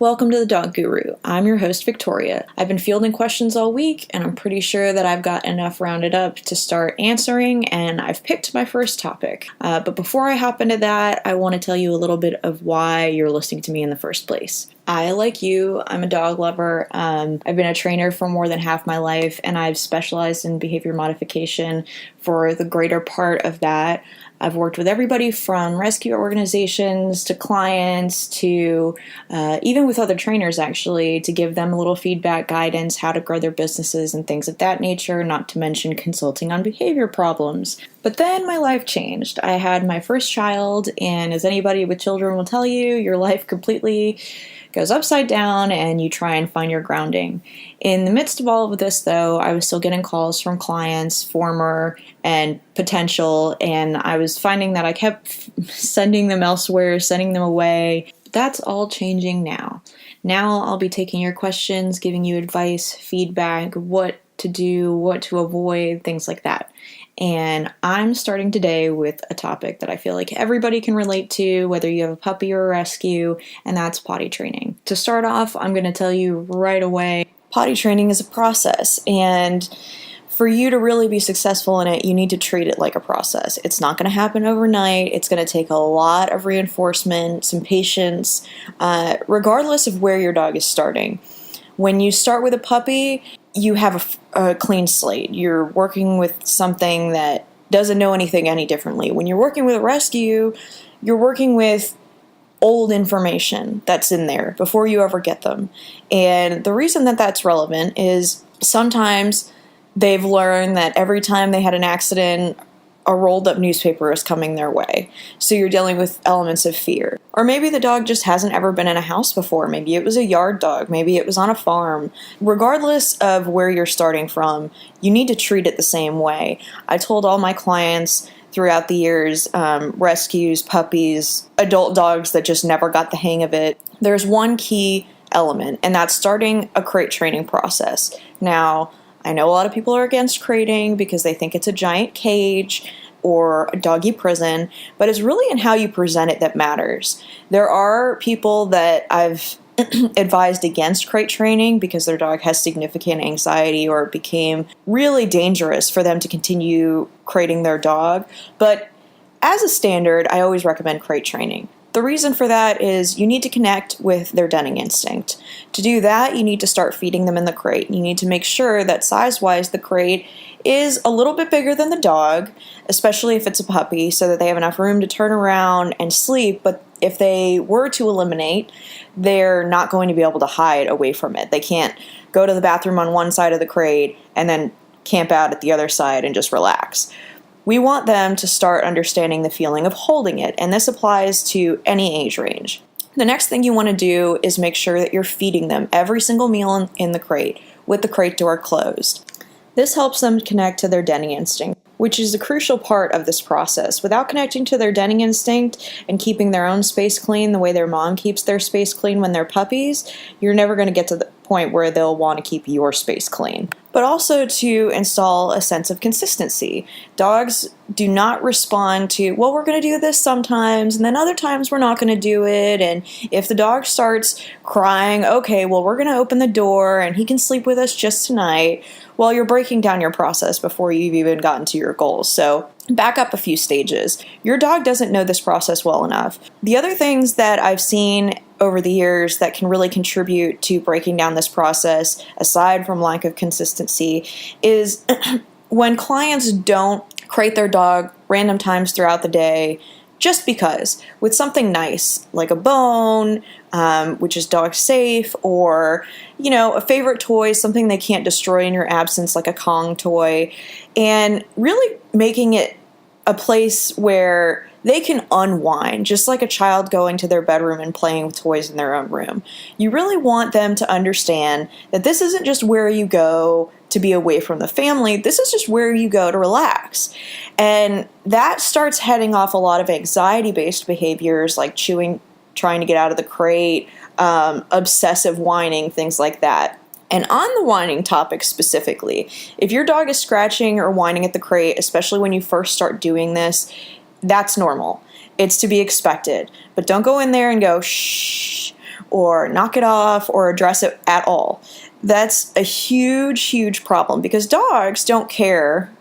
Welcome to the Dog Guru. I'm your host, Victoria. I've been fielding questions all week, and I'm pretty sure that I've got enough rounded up to start answering, and I've picked my first topic. But before I hop into that, I want to tell you a little bit of why you're listening to me in the first place. I, like you, I'm a dog lover. I've been a trainer for more than half my life, and I've specialized in behavior modification for the greater part of that. I've worked with everybody from rescue organizations to clients to even with other trainers, actually, to give them a little feedback, guidance, how to grow their businesses and things of that nature, not to mention consulting on behavior problems. But then my life changed. I had my first child, and as anybody with children will tell you, your life completely goes upside down and you try and find your grounding. In the midst of all of this, though, I was still getting calls from clients, former and potential, and I was finding that I kept sending them elsewhere, sending them away. That's all changing now. Now I'll be taking your questions, giving you advice, feedback, what to do, what to avoid, things like that. And I'm starting today with a topic that I feel like everybody can relate to, whether you have a puppy or a rescue, and that's potty training. To start off, I'm going to tell you right away, potty training is a process, and for you to really be successful in it, you need to treat it like a process. It's not going to happen overnight. It's going to take a lot of reinforcement, some patience, regardless of where your dog is starting. When you start with a puppy, you have a clean slate. You're working with something that doesn't know anything any differently. When you're working with a rescue, you're working with old information that's in there before you ever get them. And the reason that that's relevant is sometimes they've learned that every time they had an accident, a rolled up newspaper is coming their way. So you're dealing with elements of fear. Or maybe the dog just hasn't ever been in a house before. Maybe it was a yard dog. Maybe it was on a farm. Regardless of where you're starting from, you need to treat it the same way. I told all my clients throughout the years, rescues, puppies, adult dogs that just never got the hang of it, there's one key element, and that's starting a crate training process. Now, I know a lot of people are against crating because they think it's a giant cage or a doggy prison, but it's really in how you present it that matters. There are people that I've advised against crate training because their dog has significant anxiety or it became really dangerous for them to continue crating their dog. But as a standard, I always recommend crate training. The reason for that is you need to connect with their denning instinct. To do that, you need to start feeding them in the crate. You need to make sure that size-wise the crate is a little bit bigger than the dog, especially if it's a puppy, so that they have enough room to turn around and sleep. But if they were to eliminate, they're not going to be able to hide away from it. They can't go to the bathroom on one side of the crate and then camp out at the other side and just relax. We want them to start understanding the feeling of holding it, and this applies to any age range. The next thing you want to do is make sure that you're feeding them every single meal in the crate with the crate door closed. This helps them connect to their denning instinct, which is a crucial part of this process. Without connecting to their denning instinct and keeping their own space clean the way their mom keeps their space clean when they're puppies, you're never going to get to the point where they'll want to keep your space clean. But also to install a sense of consistency. Dogs do not respond to, well, we're going to do this sometimes, and then other times we're not going to do it. And if the dog starts crying, okay, well, we're going to open the door and he can sleep with us just tonight. Well, you're breaking down your process before you've even gotten to your goals. So back up a few stages. Your dog doesn't know this process well enough. The other things that I've seen over the years that can really contribute to breaking down this process, aside from lack of consistency, is when clients don't crate their dog random times throughout the day just because, with something nice, like a bone, which is dog safe, or, a favorite toy, something they can't destroy in your absence, like a Kong toy, and really making it a place where they can unwind, just like a child going to their bedroom and playing with toys in their own room. You really want them to understand that this isn't just where you go to be away from the family. This is just where you go to relax. And that starts heading off a lot of anxiety-based behaviors like chewing, trying to get out of the crate, obsessive whining, things like that. And on the whining topic specifically, if your dog is scratching or whining at the crate, especially when you first start doing this, that's normal. It's to be expected. But don't go in there and go, shh, or knock it off or address it at all. That's a huge, huge problem because dogs don't care.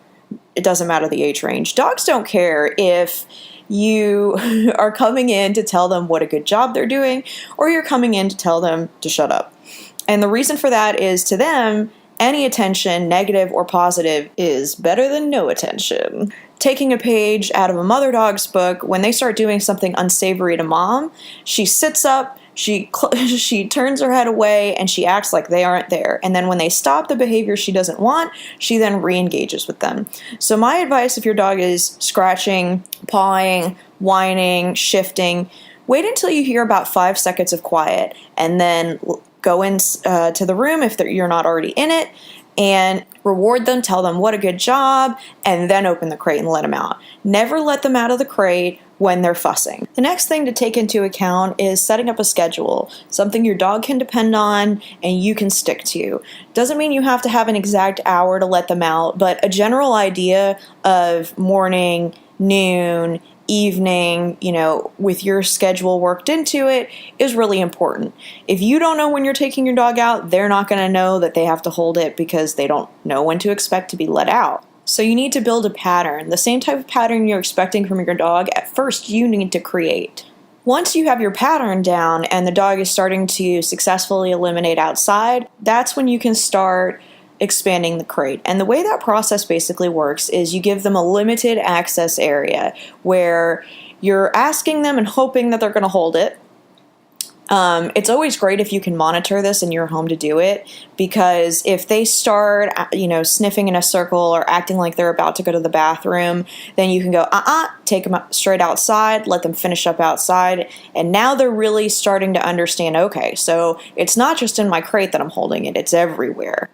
It doesn't matter the age range. Dogs don't care if you are coming in to tell them what a good job they're doing or you're coming in to tell them to shut up. And the reason for that is, to them, any attention, negative or positive, is better than no attention. Taking a page out of a mother dog's book, when they start doing something unsavory to mom, she sits up, she turns her head away, and she acts like they aren't there. And then when they stop the behavior she doesn't want, she then re-engages with them. So my advice, if your dog is scratching, pawing, whining, shifting, wait until you hear about 5 seconds of quiet, and then go in to the room if you're not already in it, and reward them, tell them what a good job, and then open the crate and let them out. Never let them out of the crate when they're fussing. The next thing to take into account is setting up a schedule, something your dog can depend on and you can stick to. Doesn't mean you have to have an exact hour to let them out, but a general idea of morning, noon, evening, with your schedule worked into it is really important. If you don't know when you're taking your dog out, they're not going to know that they have to hold it because they don't know when to expect to be let out. So you need to build a pattern. The same type of pattern you're expecting from your dog, at first you need to create. Once you have your pattern down and the dog is starting to successfully eliminate outside, that's when you can start expanding the crate. And the way that process basically works is you give them a limited access area where you're asking them and hoping that they're going to hold it. It's always great if you can monitor this in your home to do it, because if they start, sniffing in a circle or acting like they're about to go to the bathroom, then you can go, take them straight outside, let them finish up outside, and now they're really starting to understand, okay, so it's not just in my crate that I'm holding it, it's everywhere.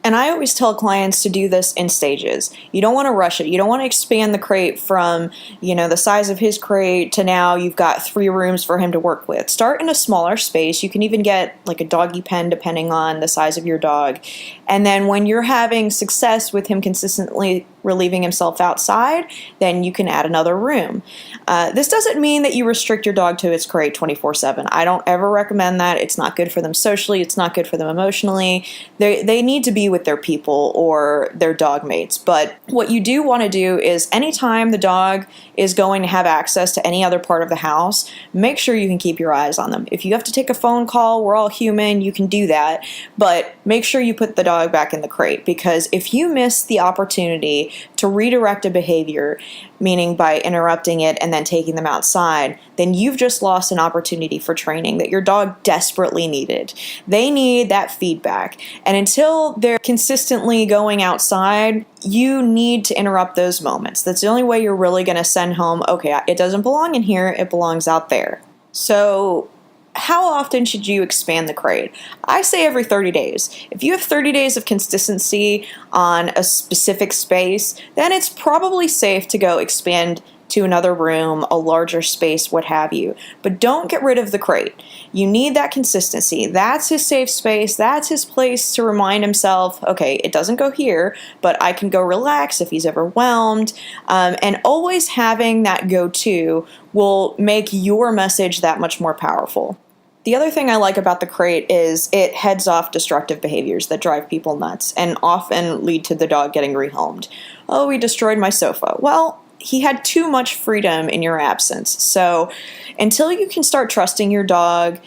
And I always tell clients to do this in stages. You don't want to rush it. You don't want to expand the crate from, the size of his crate to now you've got 3 rooms for him to work with. Start in a smaller space. You can even get like a doggy pen depending on the size of your dog. And then when you're having success with him consistently relieving himself outside, then you can add another room. This doesn't mean that you restrict your dog to its crate 24/7. I don't ever recommend that. It's not good for them socially. It's not good for them emotionally. They need to be with their people or their dog mates. But what you do want to do is anytime the dog is going to have access to any other part of the house, make sure you can keep your eyes on them. If you have to take a phone call, we're all human, you can do that. But make sure you put the dog back in the crate, because if you miss the opportunity to redirect a behavior, meaning by interrupting it and then taking them outside, then you've just lost an opportunity for training that your dog desperately needed. They need that feedback. And until they're consistently going outside, you need to interrupt those moments. That's the only way you're really going to send home, okay, it doesn't belong in here, it belongs out there. So how often should you expand the crate? I say every 30 days. If you have 30 days of consistency on a specific space, then it's probably safe to go expand to another room, a larger space, what have you. But don't get rid of the crate. You need that consistency. That's his safe space. That's his place to remind himself, okay, it doesn't go here, but I can go relax if he's overwhelmed. And always having that go-to will make your message that much more powerful. The other thing I like about the crate is it heads off destructive behaviors that drive people nuts and often lead to the dog getting rehomed. Oh, he destroyed my sofa. Well, he had too much freedom in your absence. So until you can start trusting your dog,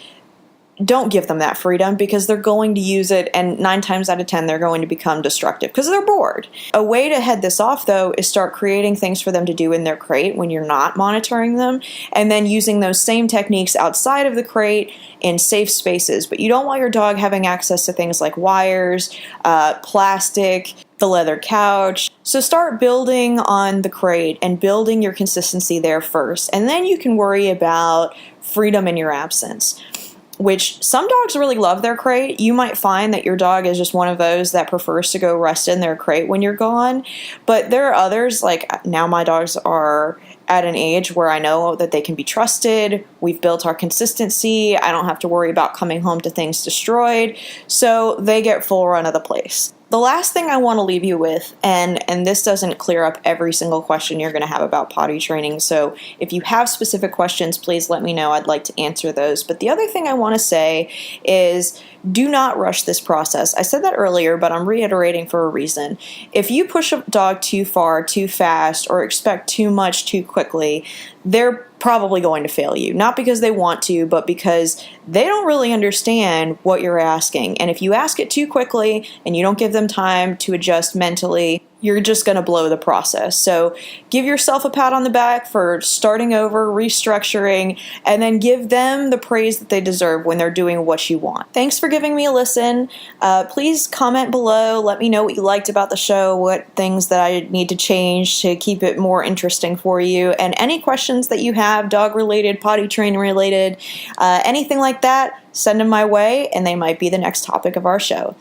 don't give them that freedom, because they're going to use it, and 9 times out of 10 they're going to become destructive because they're bored. A way to head this off, though, is start creating things for them to do in their crate when you're not monitoring them, and then using those same techniques outside of the crate in safe spaces. But you don't want your dog having access to things like wires, plastic, the leather couch. So start building on the crate and building your consistency there first, and then you can worry about freedom in your absence, which some dogs really love their crate. You might find that your dog is just one of those that prefers to go rest in their crate when you're gone. But there are others, like now my dogs are at an age where I know that they can be trusted. We've built our consistency. I don't have to worry about coming home to things destroyed. So they get full run of the place. The last thing I want to leave you with, and this doesn't clear up every single question you're going to have about potty training, so if you have specific questions, please let me know. I'd like to answer those. But the other thing I want to say is do not rush this process. I said that earlier, but I'm reiterating for a reason. If you push a dog too far, too fast, or expect too much too quickly, they're probably going to fail you. Not because they want to, but because they don't really understand what you're asking. And if you ask it too quickly and you don't give them time to adjust mentally, you're just going to blow the process. So give yourself a pat on the back for starting over, restructuring, and then give them the praise that they deserve when they're doing what you want. Thanks for giving me a listen. Please comment below. Let me know what you liked about the show, what things that I need to change to keep it more interesting for you, and any questions that you have, dog-related, potty training related, anything like that, send them my way, and they might be the next topic of our show.